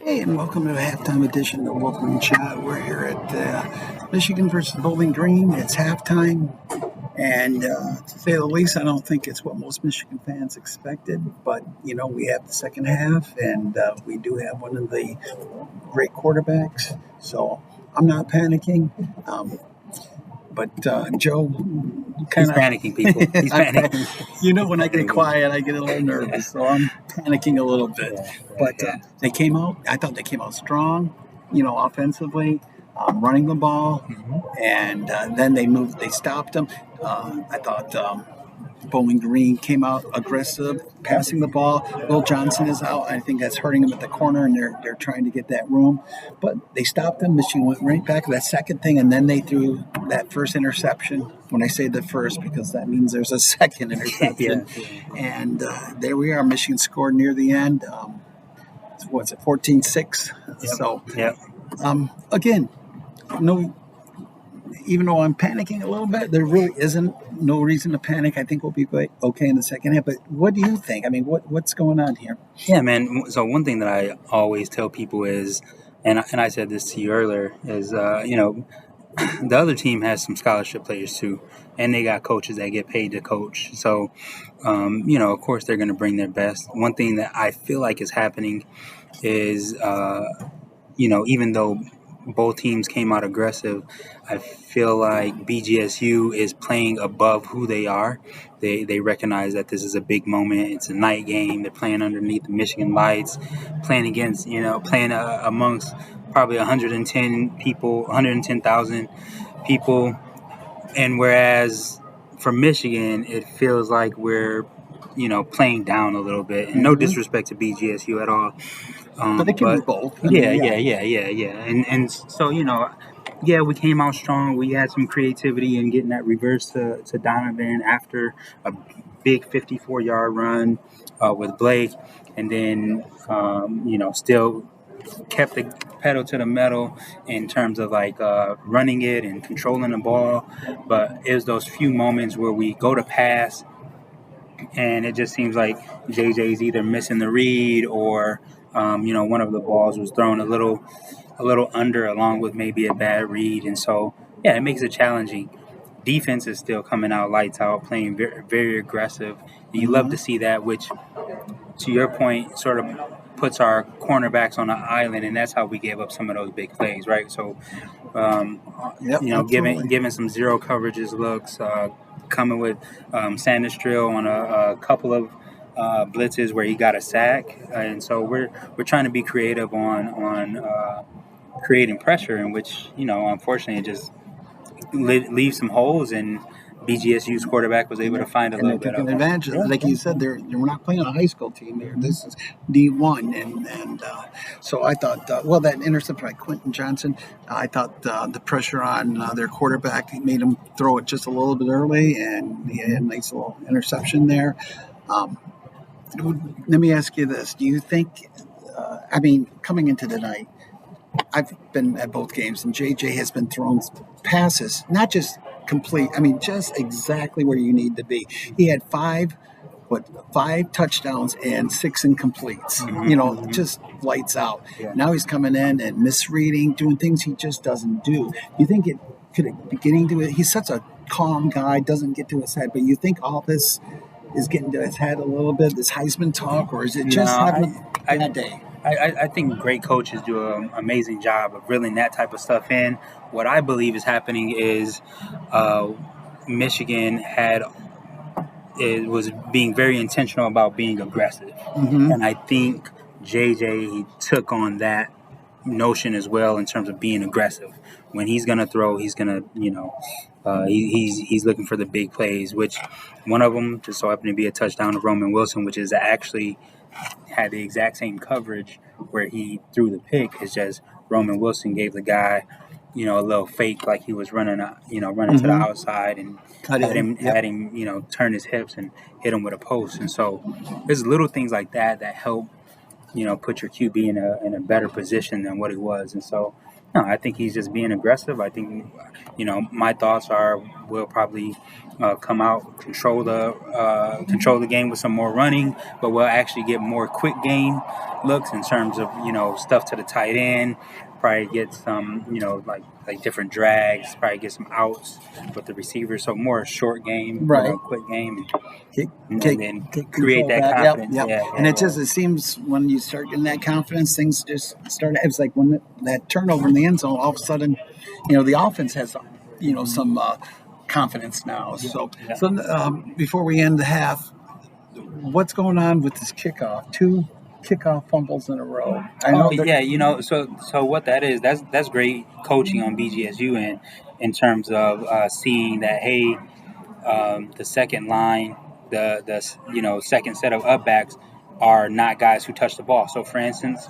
Hey, and welcome to the halftime edition of Wolf and Chat. We're here at Michigan versus Bowling Green. It's halftime, and to say the least, I don't think it's what most Michigan fans expected. But we have the second half, and we do have one of the great quarterbacks. So I'm not panicking. But Joe, He's kind of, panicking, people. He's panicking. when I get quiet, I get a little nervous, so I'm panicking a little bit. But they came out. I thought they came out strong, offensively, running the ball, and then they moved. They stopped them. I thought Bowling Green came out aggressive, passing the ball. Will Johnson is out. I think that's hurting him at the corner, and they're trying to get that room. But they stopped them. Michigan went right back to that second thing, and then they threw that first interception. When I say the first, because that means there's a second interception. And there we are. Michigan scored near the end. What's it, 14-6? So, again, no. Even though I'm panicking a little bit, there really isn't no reason to panic. I think we'll be okay in the second half. But what do you think? I mean, what's going on here? Yeah, man. So one thing that I always tell people is, and I said this to you earlier, is the other team has some scholarship players too, and they got coaches that get paid to coach. So, of course they're going to bring their best. One thing that I feel like is happening is, even though both teams came out aggressive, I feel like BGSU is playing above who they are. They recognize that this is a big moment. It's a night game. They're playing underneath the Michigan lights, playing against, playing amongst probably 110 people, 110,000 people. And whereas for Michigan, it feels like we're, playing down a little bit. And no disrespect to BGSU at all. But they can do both. Yeah. And so, we came out strong. We had some creativity in getting that reverse to Donovan after a big 54-yard run with Blake. And then, still kept the pedal to the metal in terms of running it and controlling the ball. But it was those few moments where we go to pass and it just seems like JJ's either missing the read or one of the balls was thrown a little under, along with maybe a bad read, and so it makes it challenging. Defense is still coming out lights out, playing very, very aggressive. And you love to see that, which, to your point, sort of puts our cornerbacks on an island, and that's how we gave up some of those big plays, right? So, giving some zero coverages looks, coming with Sandestrill on a couple of blitzes where he got a sack, and so we're trying to be creative on creating pressure, in which unfortunately it just leaves some holes, and BGSU's quarterback was able to find a little bit of advantage. Like you said, we're not playing a high school team here. This is D1, and so I thought, that interception by Quentin Johnson, I thought the pressure on their quarterback made him throw it just a little bit early, and he had a nice little interception there. Let me ask you this: do you think? Coming into tonight, I've been at both games, and JJ has been throwing passes, not just complete. Just exactly where you need to be. He had five touchdowns and 6 incompletes. Just lights out. Yeah. Now he's coming in and misreading, doing things he just doesn't do. You think it could be getting to it? He's such a calm guy, doesn't get to his head. But you think all this is getting to his head a little bit, this Heisman talk, or is it just having a bad day? I think great coaches do an amazing job of reeling that type of stuff in. What I believe is happening is Michigan was being very intentional about being aggressive. And I think JJ took on that notion as well in terms of being aggressive. When he's going to throw, he's going to, he's looking for the big plays, which one of them just so happened to be a touchdown of Roman Wilson, which is actually had the exact same coverage where he threw the pick. It's just Roman Wilson gave the guy, a little fake, like he was running to the outside, and had him, turn his hips and hit him with a post. And so there's little things like that help, put your QB in a better position than what he was. And so, no, I think he's just being aggressive. I think, my thoughts are we'll probably come out, control the game with some more running, but we'll actually get more quick game looks in terms of, stuff to the tight end. Probably get some, like different drags. Probably get some outs with the receiver. So more short game, Right. quick game, Take, and take, then take create control that back. Yep, confidence. yep. Yeah, And it yeah. just, it seems when you start getting that confidence, things just start. It's like when that turnover in the end zone, all of a sudden, the offense has, some confidence now. So, Yeah. before we end the half, what's going on with this kickoff? 2 kickoff fumbles in a row. I know. Yeah. So what that is, that's great coaching on BGSU in terms of seeing that, hey, the second line, the second set of up backs are not guys who touch the ball. So for instance,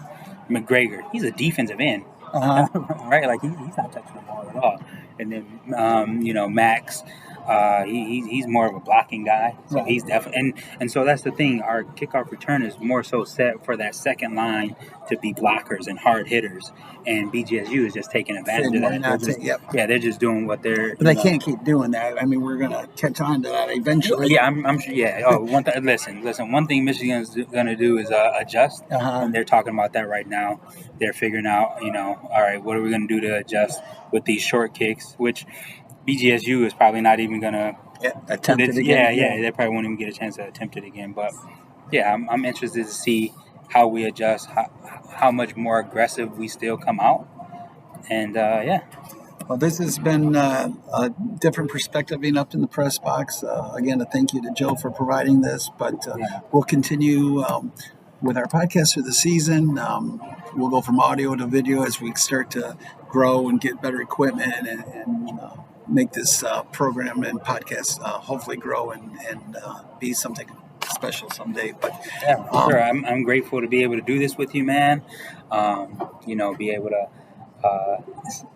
McGregor, he's a defensive end, right? Like he's not touching the ball at all. And then Max, he's more of a blocking guy. So Right. he's definitely and so that's the thing. Our kickoff return is more so set for that second line to be blockers and hard hitters, and BGSU is just taking advantage of that. They're just doing what they're. But they can't keep doing that. I mean, we're going to catch on to that eventually. Yeah, I'm sure. Yeah. Oh, listen. One thing Michigan's going to do is adjust, and they're talking about that right now. They're figuring out, all right, what are we going to do to adjust with these short kicks, which BGSU is probably not even going to attempt it again. Yeah, they probably won't even get a chance to attempt it again. But yeah, I'm interested to see how we adjust, how much more aggressive we still come out, and yeah. Well, this has been a different perspective being up in the press box. Again, a thank you to Joe for providing this, but we'll continue with our podcast for the season. We'll go from audio to video as we start to grow and get better equipment and make this program and podcast hopefully grow and be something special someday. But yeah, for sure. I'm grateful to be able to do this with you, man. Be able to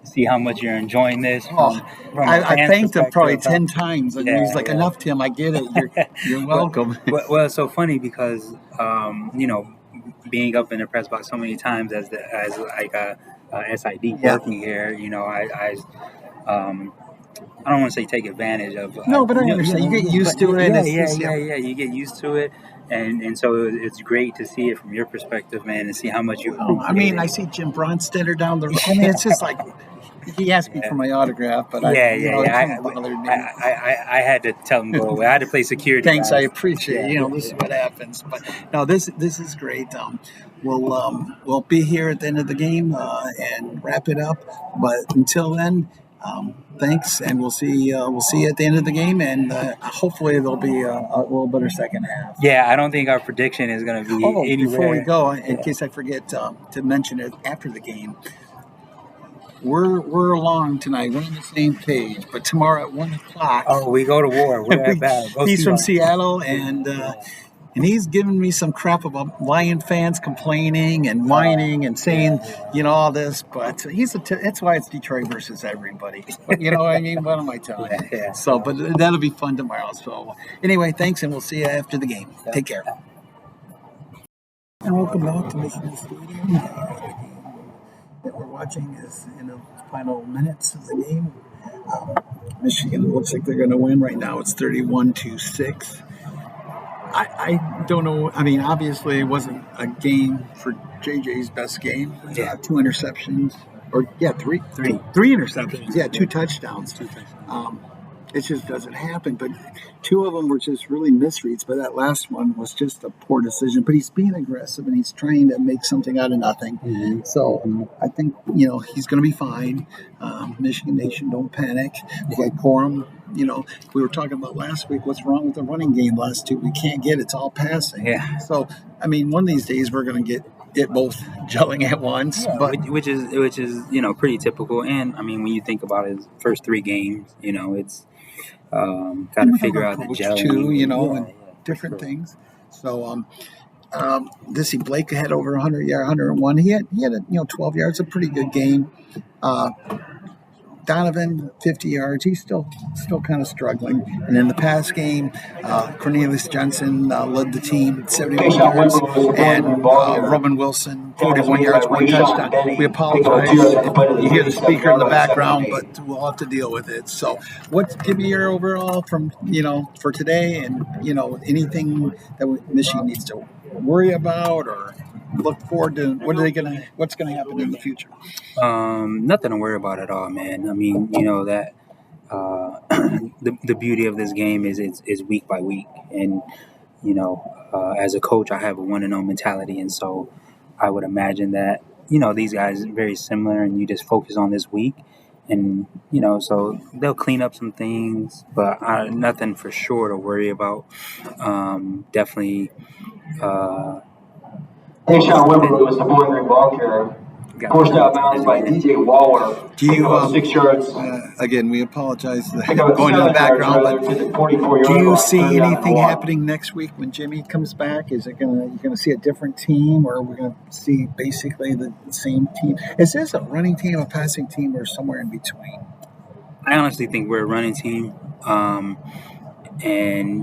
see how much you're enjoying this. I thanked him probably 10 times, and he's like, "Enough, Tim. I get it. You're welcome." Well, it's so funny because being up in the press box so many times as like a SID working here, I don't want to say take advantage of. No, but I understand. You get used to it. Yeah. You get used to it, and so it's great to see it from your perspective, man, and see how much you. I mean, I see Jim Bronstetter down the road. I mean, it's just like he asked me for my autograph, but I had to tell him go away. I had to play security. Thanks, I appreciate it. This is what happens. But no, this is great. We'll be here at the end of the game and wrap it up. But until then. Thanks, and we'll see you at the end of the game, and hopefully there'll be a little better second half. Yeah, I don't think our prediction is going to be anywhere. Before we go, in case I forget to mention it after the game, we're along tonight. We're on the same page, but tomorrow at 1:00. Oh, we go to war. We're at battle. He's from Seattle, and he's giving me some crap about Lion fans complaining and whining and saying, all this. But that's why it's Detroit versus everybody. But you know what I mean? What am I telling you? Yeah. So, but that'll be fun tomorrow. So, anyway, thanks, and we'll see you after the game. Take care. And welcome back to Michigan Stadium. That we're watching is in the final minutes of the game. Michigan looks like they're going to win right now. It's 31-6. I don't know. I mean, obviously, it wasn't a game for JJ's best game. 2 interceptions. Three interceptions. Yeah, 2 touchdowns. It just doesn't happen. But 2 of them were just really misreads. But that last one was just a poor decision. But he's being aggressive, and he's trying to make something out of nothing. Mm-hmm. So I think, he's going to be fine. Michigan Nation, don't panic. Like Corum, we were talking about last week, what's wrong with the running game last 2? We can't get it. It's all passing. Yeah. So, I mean, one of these days we're going to get it both gelling at once. Yeah, but which is pretty typical. And, I mean, when you think about his first 3 games, it's got to figure out the gelling. Too, and different things. So, Blake had over 100 yards, 101. He had 12 yards, a pretty good game. Donovan, 50 yards. He's still kind of struggling. And in the pass game, Cornelius Johnson led the team, 71 yards, and Robin Wilson, 41 yards, 1 touchdown. We apologize if you hear the speaker in the background, but we'll have to deal with it. So, give me your overall from for today, and anything that Michigan needs to worry about or look forward to? What's gonna happen in the future? Nothing to worry about at all, man. I mean, that the beauty of this game is week by week, and as a coach, I have a 1-0 mentality, and so I would imagine that these guys are very similar, and you just focus on this week, and so they'll clean up some things, but nothing for sure to worry about. Definitely. Tayshawn Wimberly was the Bowling Green ball carrier. Forced out of bounds by DJ Waller. Do you 6 yards? again? We apologize for Pick up going in the 7 yards background, rather but to the 24-yard do you line, see third down and anything 1. happening next week when Jimmy comes back? Is it you're gonna see a different team, or are we gonna see basically the same team? Is this a running team, a passing team, or somewhere in between? I honestly think we're a running team, and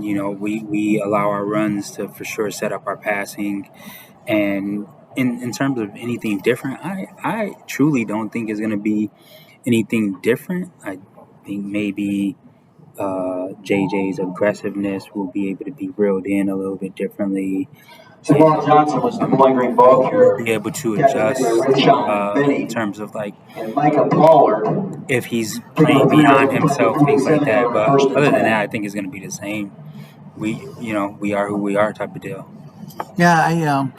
we allow our runs to for sure set up our passing, and in terms of anything different, I truly don't think it's going to be anything different. I think maybe JJ's aggressiveness will be able to be reeled in a little bit differently. Savon Johnson was the Bowling Green ball carrier. Be able to adjust in terms of like And Micah Pollard. if he's playing beyond himself, things like that. But other than that, I think it's going to be the same. We are who we are type of deal. Yeah,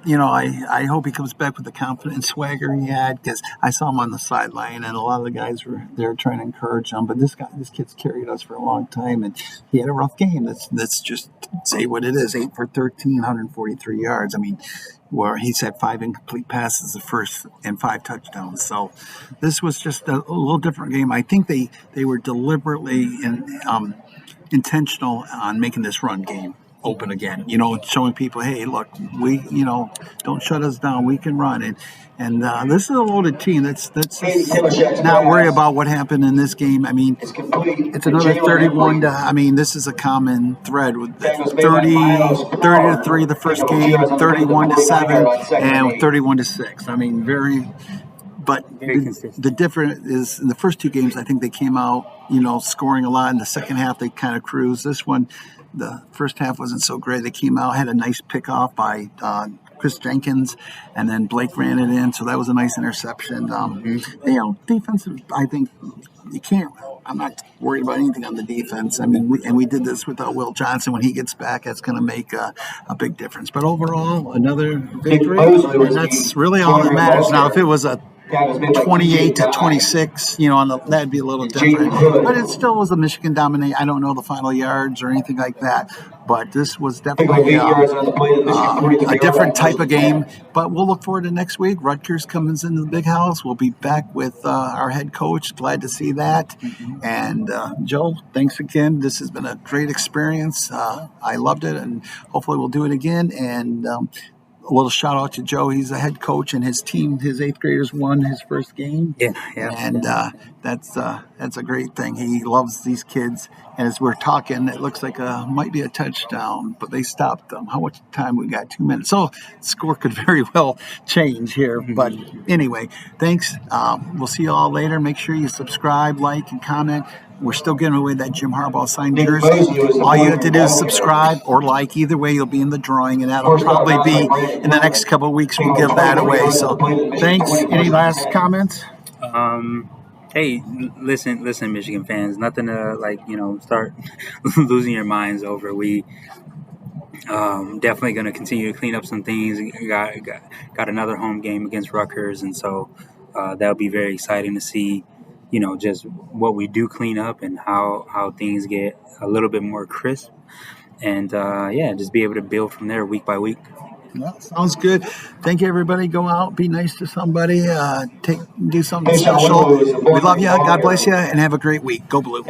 I hope he comes back with the confidence swagger he had, because I saw him on the sideline and a lot of the guys were there trying to encourage him. But this kid's carried us for a long time, and he had a rough game. Let's just say what it is: 8 for 13, 143 yards. I mean, where he's had 5 incomplete passes the first and 5 touchdowns. So this was just a little different game. I think they were deliberately intentional on making this run game open again, showing people, hey, look, we, don't shut us down. We can run. And this is a loaded team. Let's not worry about what happened in this game. I mean, it's another 31 to, this is a common thread with 30 to 3 the first game, 31 to 7, and 31 to 6. I mean, but the difference is in the first 2 games, I think they came out, scoring a lot. In the second half, they kind of cruised. This one, the first half wasn't so great. They came out, had a nice pickoff by Chris Jenkins, and then Blake ran it in. So that was a nice interception. Defensive, I think you can't. I'm not worried about anything on the defense. I mean, we did this without Will Johnson. When he gets back, that's going to make a big difference. But overall, another victory, and that's really all that matters. Now, if it was a 28 to 26, that'd be a little different. But it still was a Michigan dominate. I don't know the final yards or anything like that. But this was definitely a different type of game. But we'll look forward to next week. Rutgers comes into the big house. We'll be back with our head coach. Glad to see that. And Joe, thanks again. This has been a great experience. I loved it, and hopefully we'll do it again. And a little shout out to Joe. He's the head coach, and his team, his 8th graders, won his first game. Yeah. And that's a great thing. He loves these kids. And as we're talking, it looks like might be a touchdown, but they stopped them. How much time we got? 2 minutes. So the score could very well change here. But anyway, thanks. We'll see you all later. Make sure you subscribe, like, and comment. We're still giving away that Jim Harbaugh signed jersey. All you have to do is subscribe or like. Either way, you'll be in the drawing, and that'll probably be in the next couple of weeks. We'll give that away. So thanks. Any last comments? Hey, listen, Michigan fans. Nothing to start losing your minds over. We definitely going to continue to clean up some things. Got another home game against Rutgers, and so that'll be very exciting to see. Just what we do clean up and how things get a little bit more crisp. And, just be able to build from there week by week. Well, sounds good. Thank you, everybody. Go out, be nice to somebody, do something special. We love you. God bless you, and have a great week. Go Blue.